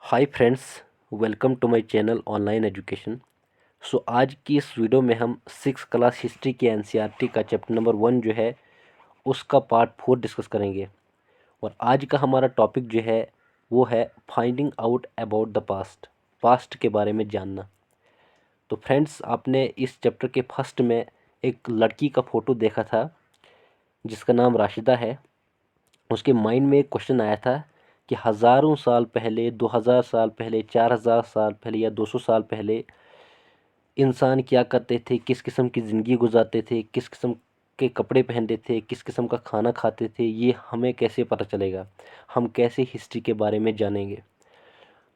Hi friends, welcome to my channel online education. आज की इस वीडियो में हम 6 क्लास हिस्ट्री के एनसीईआरटी का चैप्टर नंबर 1 जो है उसका पार्ट 4 डिस्कस करेंगे। और आज का हमारा टॉपिक जो है वो है finding out about the past, past के बारे में जानना। तो फ्रेंड्स, आपने इस चैप्टर के फर्स्ट में एक लड़की का फ़ोटो देखा था जिसका नाम राशिदा है। उसके माइंड में एक क्वेश्चन आया था कि हज़ारों साल पहले, 2000 साल पहले, 4000 साल पहले या 200 साल पहले इंसान क्या करते थे, किस किस्म की ज़िंदगी गुजारते थे, किस किस्म के कपड़े पहनते थे, किस किस्म का खाना खाते थे, ये हमें कैसे पता चलेगा, हम कैसे हिस्ट्री के बारे में जानेंगे।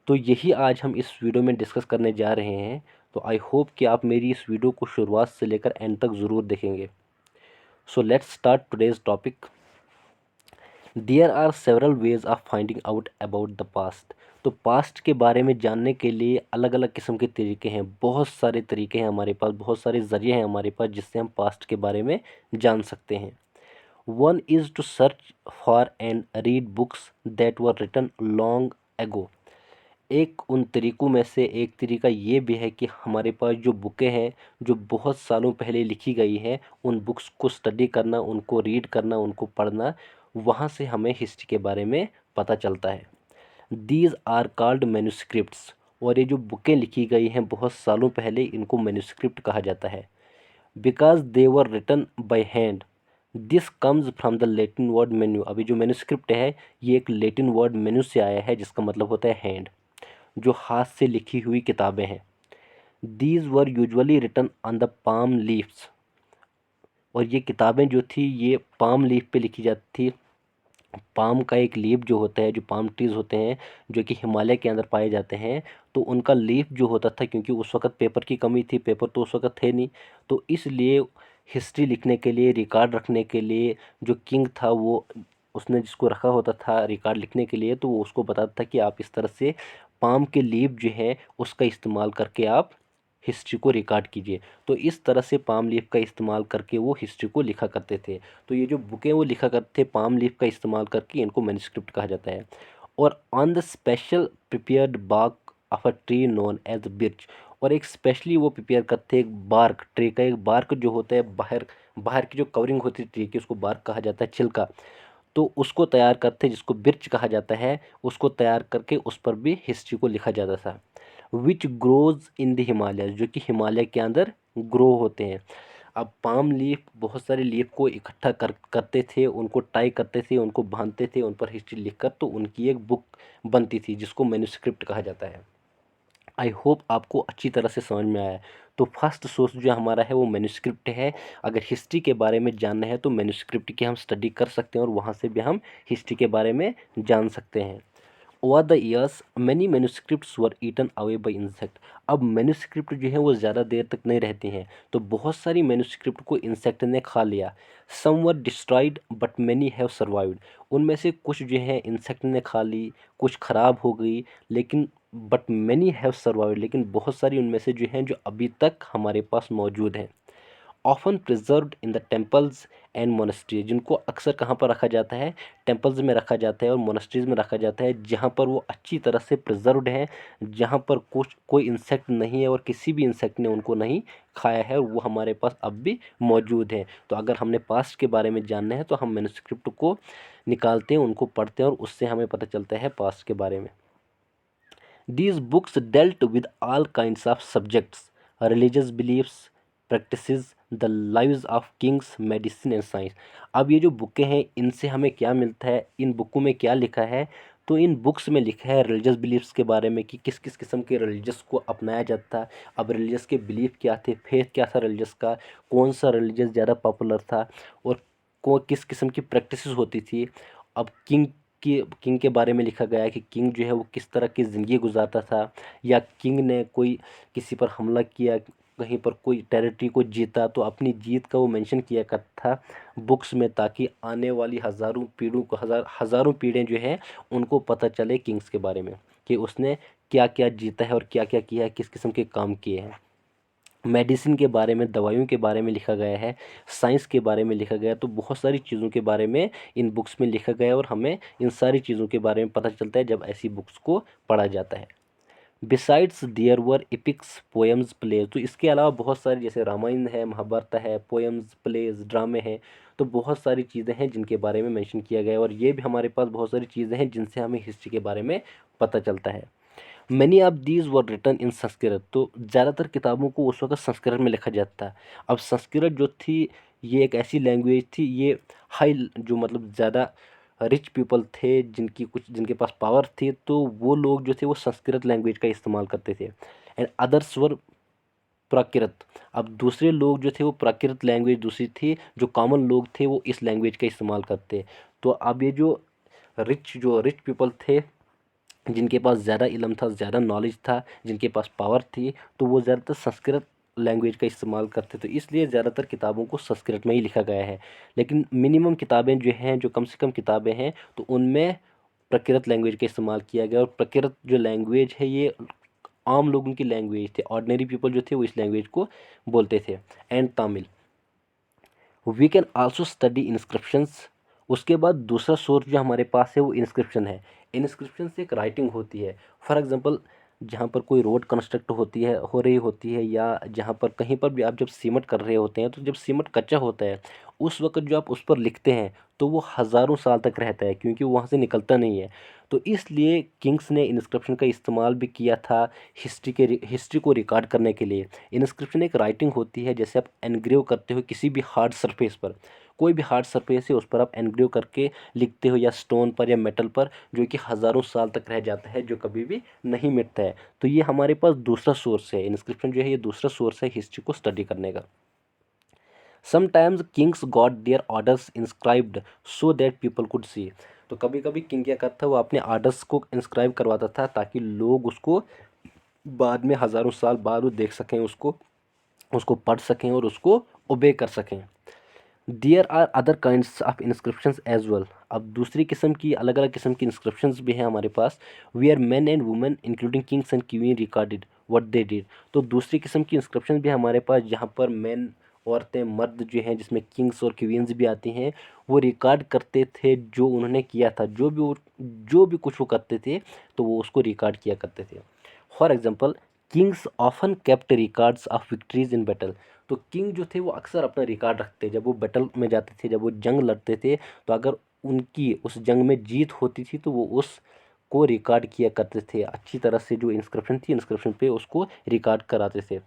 तो यही आज हम इस वीडियो में डिस्कस करने जा रहे हैं। तो आई होप कि आप मेरी इस वीडियो को शुरुआत से लेकर एंड तक ज़रूर देखेंगे। So let's start today's topic. There are several ways of finding out about the past. तो पास्ट के बारे में जानने के लिए अलग अलग किस्म के तरीके हैं, बहुत सारे तरीके हैं हमारे पास, बहुत सारे ज़रिए हैं हमारे पास जिससे हम पास्ट के बारे में जान सकते हैं। One is to search for and read books that were written long ago. एक उन तरीक़ों में से एक तरीका ये भी है कि हमारे पास जो बुकें हैं जो बहुत सालों पहले लिखी गई हैं, उन बुक्स को स्टडी करना, उनको रीड करना, उनको पढ़ना, वहाँ से हमें हिस्ट्री के बारे में पता चलता है। These are called manuscripts. और ये जो बुकें लिखी गई हैं बहुत सालों पहले, इनको मैन्यूस्क्रिप्ट कहा जाता है। Because they were written by hand. This comes from the Latin word manu. अभी जो मैन्यूस्क्रिप्ट है ये एक लेटिन वर्ड मेन्यू से आया है जिसका मतलब होता है हैंड, जो हाथ से लिखी हुई किताबें हैं। These were usually written on the palm leaves. और ये किताबें जो थी ये पाम लीफ पे लिखी जाती थी। पाम का एक लीफ जो होता है, जो पाम ट्रीज़ होते हैं जो कि हिमालय के अंदर पाए जाते हैं, तो उनका लीफ जो होता था, क्योंकि उस वक्त पेपर की कमी थी, पेपर तो उस वक्त थे नहीं, तो इसलिए हिस्ट्री लिखने के लिए, रिकॉर्ड रखने के लिए जो किंग था वो, उसने जिसको रखा होता था रिकॉर्ड लिखने के लिए, तो वो उसको बताता था कि आप इस तरह से पाम के लीफ जो है उसका इस्तेमाल करके आप हिस्ट्री को रिकॉर्ड कीजिए। तो इस तरह से पाम लीफ का इस्तेमाल करके वो हिस्ट्री को लिखा करते थे। तो ये जो बुकें वो लिखा करते थे पाम लीफ का इस्तेमाल करके, इनको मैन्युस्क्रिप्ट कहा जाता है। और on the special prepared bark of a tree known as birch. और एक स्पेशली वो प्रिपेयर करते हैं, एक बार्क, ट्री का एक बार्क जो होता है, बाहर बाहर की जो कवरिंग होती है ट्री की, उसको बार्क कहा जाता है, छिलका। तो उसको तैयार करते हैं जिसको बिर्च कहा जाता है, उसको तैयार करके उस पर भी हिस्ट्री को लिखा जाता था। Which grows in the Himalaya, जो कि हिमालय के अंदर ग्रो होते हैं। अब पाम लीफ, बहुत सारे लीफ को इकट्ठा करते थे, उनको टाई करते थे, उनको बांधते थे, उन पर हिस्ट्री लिखकर तो उनकी एक बुक बनती थी जिसको मैन्युस्क्रिप्ट कहा जाता है। आई होप आपको अच्छी तरह से समझ में आया है। तो फर्स्ट सोर्स जो हमारा है वो मैन्युस्क्रिप्ट है। अगर हिस्ट्री के बारे में जानना है तो मैन्युस्क्रिप्ट की हम स्टडी कर सकते हैं और वहाँ से भी हम हिस्ट्री के बारे में जान सकते हैं। Over the years many manuscripts were eaten away by insect. अब मैन्युस्क्रिप्ट जो है वो ज़्यादा देर तक नहीं रहती हैं, तो बहुत सारी मैन्युस्क्रिप्ट को इंसेक्ट ने खा लिया। Some were destroyed but many have survived. उनमें से कुछ जो है इंसेक्ट ने खा ली, कुछ ख़राब हो गई, लेकिन बट मैनी हैव सर्वाइव्ड, लेकिन बहुत सारी उनमें से जो हैं जो अभी तक हमारे पास मौजूद हैं। Often preserved in the temples and monastery, जिनको अक्सर कहाँ पर रखा जाता है, टेम्पल्स में रखा जाता है और मोनेस्ट्रीज में रखा जाता है, जहाँ पर वो अच्छी तरह से प्रिजर्व्ड हैं, जहाँ पर कुछ कोई इंसेक्ट नहीं है और किसी भी इंसेक्ट ने उनको नहीं खाया है, और वो हमारे पास अब भी मौजूद हैं। तो अगर हमने पास्ट के बारे में जानना है तो हम मैन्युस्क्रिप्ट को निकालते हैं, उनको पढ़ते हैं और उससे हमें पता चलता है पास्ट के बारे में। These books dealt with all kinds of subjects, religious beliefs, practices, the lives of kings, medicine and science। अब ये जो बुकें हैं इनसे हमें क्या मिलता है, इन बुकों में क्या लिखा है, तो इन बुक्स में लिखा है रिलीजियस बिलीफ्स के बारे में कि किस किस किस्म के रिलीजियस को अपनाया जाता है। अब रिलीजियस के बिलीफ क्या थे, फेथ क्या था रिलीजियस का, कौन सा रिलीजियस ज़्यादा पॉपुलर था, और को किस किस्म की प्रैक्टिसेस होती थी। अब किंग के बारे में लिखा गया है कि किंग जो है वो किस तरह की ज़िंदगी गुजारता था, या किंग ने कोई किसी पर हमला किया, कहीं पर कोई टेरिटरी को जीता, तो अपनी जीत का वो मेंशन किया करता था बुक्स में, ताकि आने वाली हज़ारों पीढ़ों को, हज़ारों पीढ़ें जो हैं उनको पता चले किंग्स के बारे में कि उसने क्या क्या जीता है और क्या क्या किया है, किस किस्म के काम किए हैं। मेडिसिन के बारे में, दवाइयों के बारे में लिखा गया है, साइंस के बारे में लिखा गया है। तो बहुत सारी चीज़ों के बारे में इन बुक्स में लिखा गया है और हमें इन सारी चीज़ों के बारे में पता चलता है जब ऐसी बुक्स को पढ़ा जाता है। Besides there were epics, poems, plays. तो इसके अलावा बहुत सारी, जैसे रामायण है, महाभारत है, पोएम्स, प्लेज, ड्रामे हैं। तो बहुत सारी चीज़ें हैं जिनके बारे में मेंशन किया गया है और ये भी हमारे पास बहुत सारी चीज़ें हैं जिनसे हमें हिस्ट्री के बारे में पता चलता है। Many of these were written in Sanskrit. तो ज़्यादातर किताबों को उस वक्त संस्कृत में लिखा जाता है। अब संस्कृत जो थी ये एक ऐसी लैंग्वेज थी, ये हाई जो मतलब ज़्यादा रिच पीपल थे, जिनके पास पावर थी, तो वो लोग जो थे वो संस्कृत लैंग्वेज का इस्तेमाल करते थे। एंड अदर्स वर प्राकृत। अब दूसरे लोग जो थे वो प्राकृत लैंग्वेज दूसरी थी, जो कॉमन लोग थे वो इस लैंग्वेज का इस्तेमाल करते। तो अब ये जो रिच पीपल थे, जिनके पास ज़्यादा इल्म था, ज़्यादा नॉलेज था, जिनके पास पावर थी, तो वो ज़्यादातर संस्कृत लैंग्वेज का इस्तेमाल करते। तो इसलिए ज़्यादातर किताबों को संस्कृत में ही लिखा गया है। लेकिन मिनिमम किताबें जो हैं, जो कम से कम किताबें हैं, तो उनमें प्राकृत लैंग्वेज का इस्तेमाल किया गया। और प्राकृत जो लैंग्वेज है ये आम लोगों की लैंग्वेज थी, ऑर्डिनरी पीपल जो थे वो इस लैंग्वेज को बोलते थे। And Tamil. We can also study inscriptions. उसके बाद दूसरा सोर्स जो हमारे पास है वो इंस्क्रिप्शन है। इंस्क्रिप्शन से एक राइटिंग होती है। फॉर एग्जांपल, जहाँ पर कोई रोड कंस्ट्रक्ट हो रही होती है, या जहाँ पर कहीं पर भी आप जब सीमेंट कर रहे होते हैं, तो जब सीमेंट कच्चा होता है उस वक्त जो आप उस पर लिखते हैं तो वो हज़ारों साल तक रहता है, क्योंकि वो वहाँ से निकलता नहीं है। तो इसलिए किंग्स ने इंस्क्रिप्शन का इस्तेमाल भी किया था हिस्ट्री को रिकॉर्ड करने के लिए। इंस्क्रिप्शन एक राइटिंग होती है, जैसे आप एनग्रेव करते हो किसी भी हार्ड सरफेस पर, कोई भी हार्ड सरफेस है उस पर आप एनग्रेव करके लिखते हो, या स्टोन पर या मेटल पर, जो कि हज़ारों साल तक रह जाता है, जो कभी भी नहीं मिटता है। तो ये हमारे पास दूसरा सोर्स है, इंस्क्रिप्शन जो है ये दूसरा सोर्स है हिस्ट्री को स्टडी करने का। Sometimes Kings got there orders inscribed so that people could see. तो कभी कभी किंग क्या करता है, वो अपने ऑर्डर्स को इंस्क्राइब करवाता था ताकि लोग उसको बाद में हज़ारों साल बाद वो देख सकें, उसको उसको पढ़ सकें और उसको ओबे कर सकें। There are other kinds of inscriptions as well. अब दूसरी किस्म की, अलग अलग किस्म की इंस्क्रिप्शंस भी हैं हमारे पास। We are man and women including kings and queen recorded what they did. तो दूसरी किस्म की इंस्क्रिप्शन भी हमारे पास, जहाँ पर मैन, औरतें, मर्द जो हैं, जिसमें किंग्स और क्वींस भी आती हैं, वो रिकॉर्ड करते थे जो उन्होंने किया था, जो भी कुछ वो करते थे तो वो उसको रिकॉर्ड किया करते थे। For example, Kings often kept records of victories in battle. तो किंग जो थे वो अक्सर अपना रिकॉर्ड रखते, जब वो बैटल में जाते थे, जब वो जंग लड़ते थे, तो अगर उनकी उस जंग में जीत होती थी तो वो उस को रिकॉर्ड किया करते थे अच्छी तरह से। जो इंस्क्रिप्शन थी, इंस्क्रिप्शन पे उसको रिकॉर्ड कराते थे।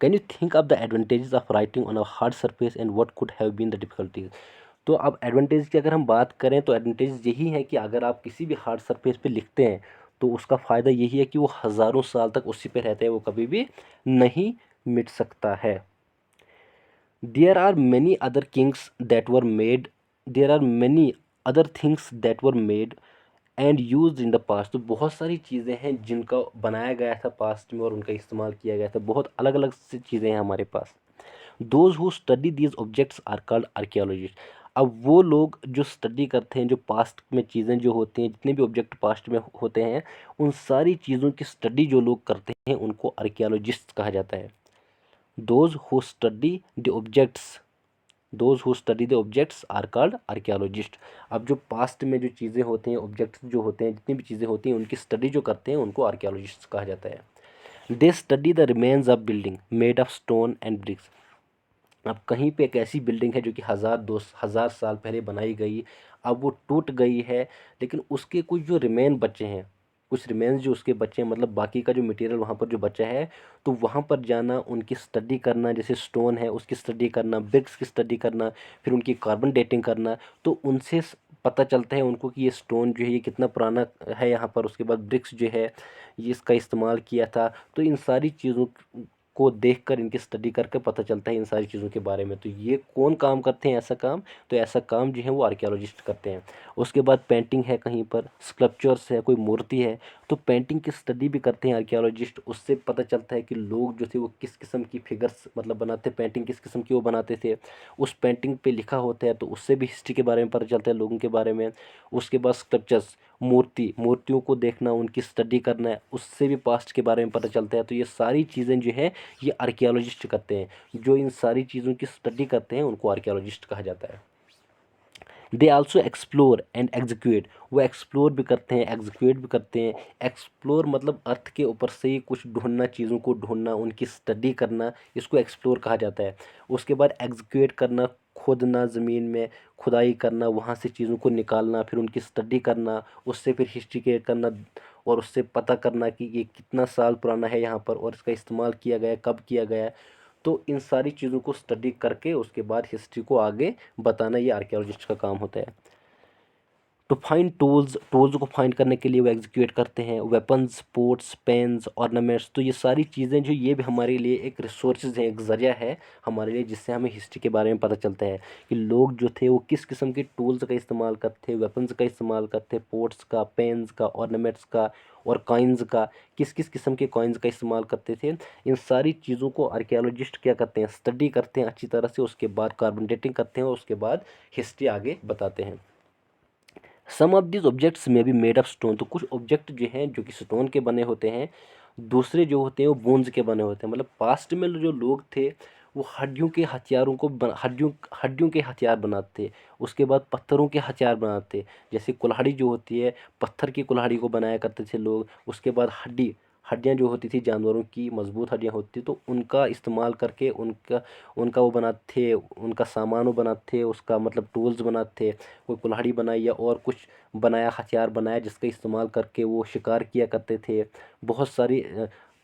Can you think of the advantages of writing on a hard surface and what could have been the difficulties. तो अब एडवांटेज की अगर हम बात करें तो एडवांटेज यही है कि अगर आप किसी भी हार्ड सरफेस पे लिखते हैं तो उसका फ़ायदा यही है कि वो हज़ारों साल तक उसी पे रहता है, वो कभी भी नहीं मिट सकता है। There are many other kings that were made there are many other things that were made and used in the past. तो बहुत सारी चीज़ें हैं जिनका बनाया गया था पास्ट में और उनका इस्तेमाल किया गया था। बहुत अलग अलग सी चीज़ें हैं हमारे पास। Those who study these objects are called archaeologist. अब वो लोग जो स्टडी करते हैं, जो पास्ट में चीज़ें जो होती हैं, जितने भी ऑब्जेक्ट पास्ट में होते हैं, उन सारी चीज़ों की स्टडी जो लोग करते हैं उनको आर्कियोलॉजिस्ट कहा जाता है। Those who study the objects those who study the objects are called archaeologist. अब जो पास्ट में जो चीज़ें होती हैं, ऑब्जेक्ट्स जो होते हैं, जितनी भी चीज़ें होती हैं, उनकी स्टडी जो करते हैं उनको आर्कियोलॉजिस्ट कहा जाता है। They study the remains of building made of stone and bricks. अब कहीं पे एक ऐसी बिल्डिंग है जो कि 1000 साल पहले बनाई गई, अब वो टूट गई है, लेकिन उसके कुछ जो रिमेन बचे हैं, कुछ रिमेन्स जो उसके बचे हैं, मतलब बाकी का जो मटेरियल वहाँ पर जो बचा है, तो वहाँ पर जाना, उनकी स्टडी करना, जैसे स्टोन है उसकी स्टडी करना, ब्रिक्स की स्टडी करना, फिर उनकी कार्बन डेटिंग करना, तो उनसे पता चलता है उनको कि ये स्टोन जो है ये कितना पुराना है यहाँ पर। उसके बाद ब्रिक्स जो है ये इसका इस्तेमाल किया था। तो इन सारी चीज़ों को देखकर, इनकी स्टडी करके पता चलता है इन सारी चीज़ों के बारे में। तो ये कौन काम करते हैं ऐसा काम? तो ऐसा काम जो है वो आर्कियोलॉजिस्ट करते हैं। उसके बाद पेंटिंग है, कहीं पर स्कल्पचर्स है, कोई मूर्ति है, तो पेंटिंग की स्टडी भी करते हैं आर्कियोलॉजिस्ट। उससे पता चलता है कि लोग जो थे वो किस किस्म की फिगर्स मतलब बनाते, पेंटिंग किस किस्म की वो बनाते थे, उस पेंटिंग पे लिखा होता है, तो उससे भी हिस्ट्री के बारे में पता चलता है, लोगों के बारे में। उसके बाद स्कल्पचर्स, मूर्तियों को देखना, उनकी स्टडी करना, उससे भी पास्ट के बारे में पता चलता है। तो ये सारी चीज़ें जो है ये आर्कियोलॉजिस्ट करते हैं। जो इन सारी चीज़ों की स्टडी करते हैं उनको आर्कियोलॉजिस्ट कहा जाता है। They also explore and execute, वो एक्सप्लोर भी करते हैं, एग्जीक्यूट भी करते हैं। एक्सप्लोर मतलब अर्थ के ऊपर से ही कुछ ढूंढना, चीज़ों को ढूंढना, उनकी स्टडी करना, इसको एक्सप्लोर कहा जाता है। उसके बाद एग्जीक्यूट करना, खोदना, ज़मीन में खुदाई करना, वहाँ से चीज़ों को निकालना, फिर उनकी स्टडी करना, उससे फिर हिस्ट्री क्रिएट करना और उससे पता करना कि ये कितना साल पुराना है यहाँ पर और इसका इस्तेमाल किया गया, कब किया गया है। तो इन सारी चीज़ों को स्टडी करके उसके बाद हिस्ट्री को आगे बताना, ये आर्कियोलॉजिस्ट का काम होता है। टू फाइंड टूल्स को फाइंड करने के लिए वो एग्जीक्यूट करते हैं। वेपन्स, पोर्ट्स, पेन्स, ऑर्नामेंट्स, तो ये सारी चीज़ें जो ये भी हमारे लिए एक रिसोर्सेज है, एक ज़रिया है हमारे लिए, जिससे हमें हिस्ट्री के बारे में पता चलता है कि लोग जो थे वो किस किस्म के टूल्स का इस्तेमाल करते, वेपन्स का इस्तेमाल करते, पोर्ट्स का, पेन्स का, ऑर्नामेंट्स का और कॉइन्स का, किस किस किस्म के कॉइन्स का इस्तेमाल करते थे। इन सारी चीज़ों को आर्कियोलॉजिस्ट क्या करते हैं, स्टडी करते हैं अच्छी तरह से, उसके बाद कार्बन डेटिंग करते हैं और उसके बाद हिस्ट्री आगे बताते हैं। सम ऑफ दिस ऑब्जेक्ट्स में बी मेड ऑफ स्टोन, तो कुछ ऑब्जेक्ट जो हैं जो कि स्टोन के बने होते हैं, दूसरे जो होते हैं वो बोन्स के बने होते हैं। मतलब पास्ट में जो लोग थे वो हड्डियों के हथियारों को हड्डियों के हथियार बनाते थे। उसके बाद पत्थरों के हथियार बनाते, जैसे कुल्हाड़ी जो होती है, पत्थर की कुल्हाड़ी को बनाया करते थे लोग। उसके बाद हड्डियाँ जो होती थी जानवरों की, मजबूत हड्डियाँ होती थी, तो उनका इस्तेमाल करके उनका उनका वो बनाते थे, उनका सामान वो बनाते थे, उसका मतलब टूल्स बनाते थे। कोई कुल्हाड़ी बनाई या और कुछ बनाया, हथियार बनाया, जिसका इस्तेमाल करके वो शिकार किया करते थे। बहुत सारी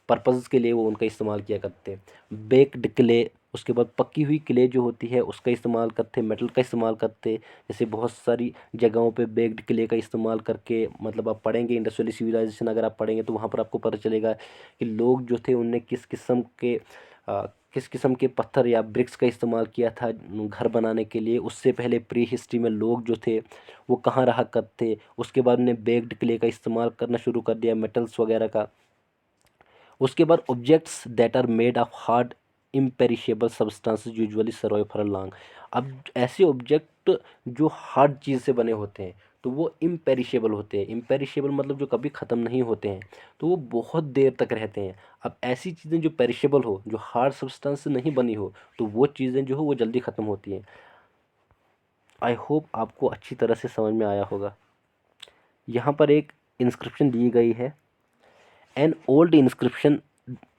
पर्पज़ के लिए वो उनका इस्तेमाल किया करते थे। बेक्ड क्ले, उसके बाद पकी हुई क्ले जो होती है उसका इस्तेमाल करते, मेटल का इस्तेमाल करते। जैसे बहुत सारी जगहों पे बेक्ड क्ले का इस्तेमाल करके, मतलब आप पढ़ेंगे इंडस्ट्रियल सिविलाइजेशन, अगर आप पढ़ेंगे तो वहाँ पर आपको पता चलेगा कि लोग जो थे उनने किस किस्म के पत्थर या ब्रिक्स का इस्तेमाल किया था घर बनाने के लिए। उससे पहले प्री हिस्ट्री में लोग जो थे वो कहाँ रहा करते थे। उसके बाद उन्हें बेक्ड क्ले का इस्तेमाल करना शुरू कर दिया, मेटल्स वगैरह का। उसके बाद objects that are made of hard imperishable substances usually survive for long. अब ऐसे ऑब्जेक्ट जो हार्ड चीज़ से बने होते हैं तो वो इम्पेरिशेबल होते हैं। इम्पेरिशेबल मतलब जो कभी ख़त्म नहीं होते हैं, तो वो बहुत देर तक रहते हैं। अब ऐसी चीज़ें जो पेरिशेबल हो, जो हार्ड सब्सटेंस से नहीं बनी हो, तो वो चीज़ें जो हो वो जल्दी ख़त्म होती हैं। आई होप आपको अच्छी तरह से समझ में आया होगा। यहाँ पर एक इंस्क्रिप्शन दी गई है, an old inscription,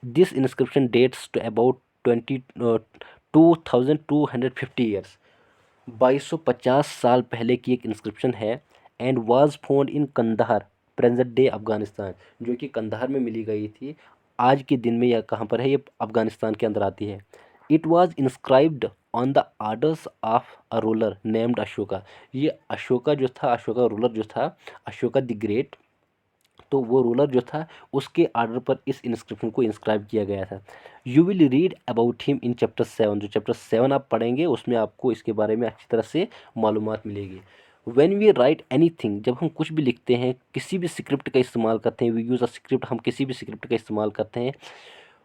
this inscription dates to about 2250 years, 2250 साल पहले की एक इंस्क्रिप्शन है। And was found in Kandahar, present day Afghanistan, जो कि कंधार में मिली गई थी। आज के दिन में यह कहाँ पर है, ये अफगानिस्तान के अंदर आती है। It was inscribed on the orders of a ruler named Ashoka, ये अशोका जो था, अशोका रूलर जो था, अशोका द ग्रेट, तो वो रूलर जो था उसके आर्डर पर इस इंस्क्रिप्शन को इंस्क्राइब किया गया था। You will read about him in chapter 7, जो चैप्टर 7 आप पढ़ेंगे उसमें आपको इसके बारे में अच्छी तरह से मालूमात मिलेगी। व्हेन वी राइट एनीथिंग, जब हम कुछ भी लिखते हैं, किसी भी स्क्रिप्ट का इस्तेमाल करते हैं, वी यूज़ अ स्क्रिप्ट, हम किसी भी स्क्रिप्ट का इस्तेमाल करते हैं।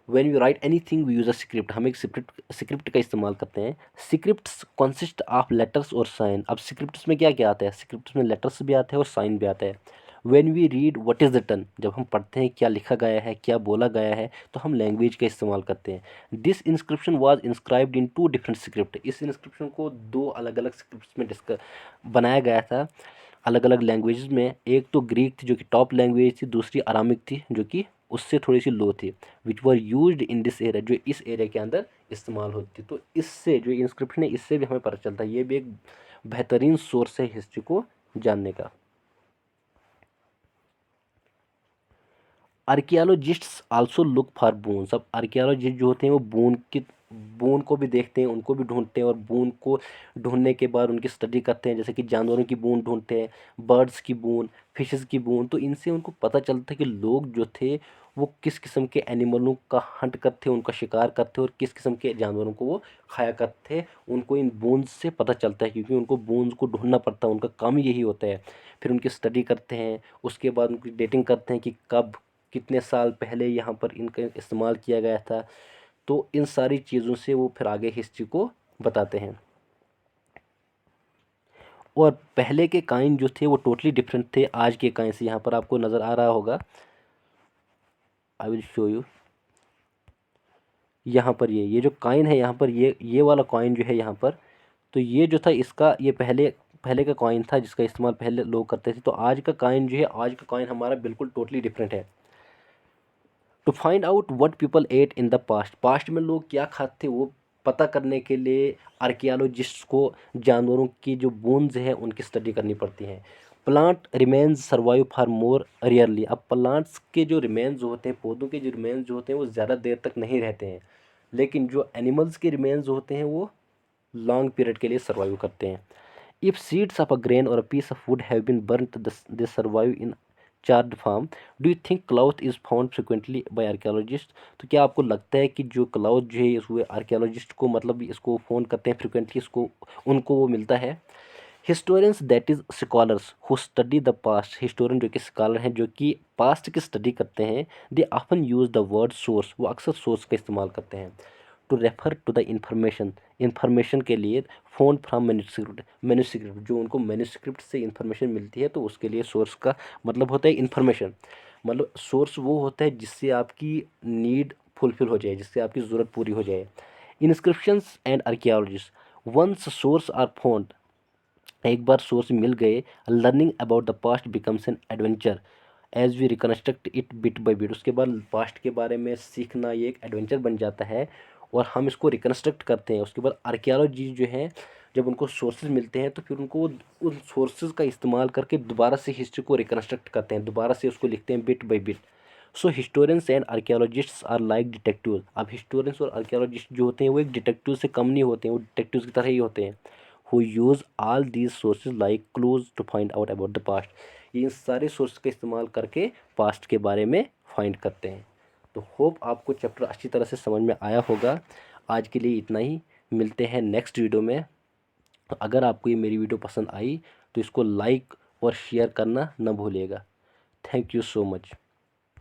When we write anything we use a script, हम एक स्क्रिप्ट का इस्तेमाल करते हैं। स्क्रिप्ट्स कंसिस्ट ऑफ लेटर्स और साइन, अब स्क्रिप्ट्स में क्या क्या आता है, स्क्रिप्ट्स में लेटर्स भी आते हैं और साइन भी आता है। When we read what is written, जब हम पढ़ते हैं क्या लिखा गया है, क्या बोला गया है, तो हम लैंग्वेज का इस्तेमाल करते हैं। This inscription was inscribed in 2 different script, इस इंस्क्रिप्शन को 2 अलग अलग स्क्रिप्ट्स में बनाया गया था, अलग अलग लैंग्वेजेस में। एक तो ग्रीक थी जो कि टॉप लैंग्वेज थी, दूसरी अरामिक थी जो कि उससे थोड़ी सी लो थी, which were used in this area, जो इस एरिया के अंदर इस्तेमाल होती। तो इससे जो इंस्क्रिप्शन है इससे भी हमें पता चलता है, ये भी एक बेहतरीन सोर्स है हिस्ट्री को जानने का। Archaeologists also look for bones, अब आर्कियोलॉजिस्ट जो होते हैं वो बोन को भी देखते हैं, उनको भी ढूंढते हैं, और बोन को ढूंढने के बाद उनकी स्टडी करते हैं। जैसे कि जानवरों की बोन ढूंढते हैं, बर्ड्स की बोन, फिशेस की बोन, तो इनसे उनको पता चलता है कि लोग जो थे वो किस किस्म के एनिमलों का हंट करते, उनका शिकार करते और किस किस्म के जानवरों को वो खाया करते थे। उनको इन बोन्स से पता चलता है, क्योंकि उनको बोन्स को ढूंढना पड़ता है, उनका काम यही होता है। फिर उनकी स्टडी करते हैं, उसके बाद उनकी डेटिंग करते हैं कि कब, कितने साल पहले यहाँ पर इनका इस्तेमाल किया गया था। तो इन सारी चीज़ों से वो फिर आगे हिस्ट्री को बताते हैं। और पहले के कॉइन जो थे वो टोटली डिफरेंट थे आज के कॉइन से। यहाँ पर आपको नज़र आ रहा होगा, आई विल शो यू। यहाँ पर ये जो कॉइन है, यहाँ पर ये वाला कॉइन जो है यहाँ पर, तो ये जो था इसका, ये पहले पहले का कॉइन था जिसका इस्तेमाल पहले लोग करते थे। तो आज का कॉइन जो है, आज का कॉइन हमारा बिल्कुल टोटली डिफरेंट है। To find out what people ate in the past, past में लोग क्या खाते थे वो पता करने के लिए आर्कियोलॉजिस्ट को जानवरों की जो बोन्स हैं उनकी स्टडी करनी पड़ती है। Plant remains survive for more rarely, अब प्लांट्स के जो रिमेन्स होते हैं, पौधों के जो रिमेन्स होते हैं वो ज़्यादा देर तक नहीं रहते हैं, लेकिन जो एनिमल्स के रिमेन्स होते हैं वो लॉन्ग पीरियड के लिए सर्वाइव करते हैं। If seeds of a grain or a piece of wood have been burnt they survive in charred form. Do you think cloth is found frequently by archaeologist, तो क्या आपको लगता है कि जो क्लाउथ जो है इसको आर्कियोलॉजिस्ट को मतलब इसको फाउंड करते हैं फ्रिक्वेंटली, इसको उनको वो मिलता है। Historians that is scholars who study the past, historian जो कि स्कॉलर हैं जो कि पास्ट की स्टडी करते हैं, they often use the word source, वो अक्सर सोर्स का इस्तेमाल करते हैं। To refer to the information के लिए फोन फ्रॉम मैन्युस्क्रिप्ट, जो उनको मैन्युस्क्रिप्ट से इंफॉर्मेशन मिलती है तो उसके लिए सोर्स का मतलब होता है इंफॉर्मेशन। मतलब सोर्स वो होता है जिससे आपकी नीड फुलफिल हो जाए, जिससे आपकी ज़रूरत पूरी हो जाए। Inscriptions and archaeologist, once source are found, एक बार सोर्स मिल गए, learning about the past becomes an adventure as we reconstruct it bit by bit, उसके बाद पास्ट के बारे में सीखना ये एक एडवेंचर बन जाता है और हम इसको रिकन्स्ट्रक्ट करते हैं। उसके बाद आर्कियोलॉजी जो है, जब उनको सोर्सेज मिलते हैं तो फिर उनको उन सोर्सेज का इस्तेमाल करके दोबारा से हिस्ट्री को रिकन्स्ट्रक्ट करते हैं, दोबारा से उसको लिखते हैं bit by bit. So historians and archaeologists are like detective, अब हिस्टोरियंस और आर्कियोलॉजिस्ट जो होते हैं वो एक डिटेक्टिव से कम नहीं होते हैं, वो डिटेक्टिव की तरह ही होते हैं। who use all these sources like clues to find out about the past, ये इन सारे सोर्स का इस्तेमाल करके पास्ट के बारे में फाइंड करते हैं। तो होप आपको चैप्टर अच्छी तरह से समझ में आया होगा। आज के लिए इतना ही, मिलते हैं नेक्स्ट वीडियो में। तो अगर आपको ये मेरी वीडियो पसंद आई तो इसको लाइक और शेयर करना न भूलिएगा। Thank you so much.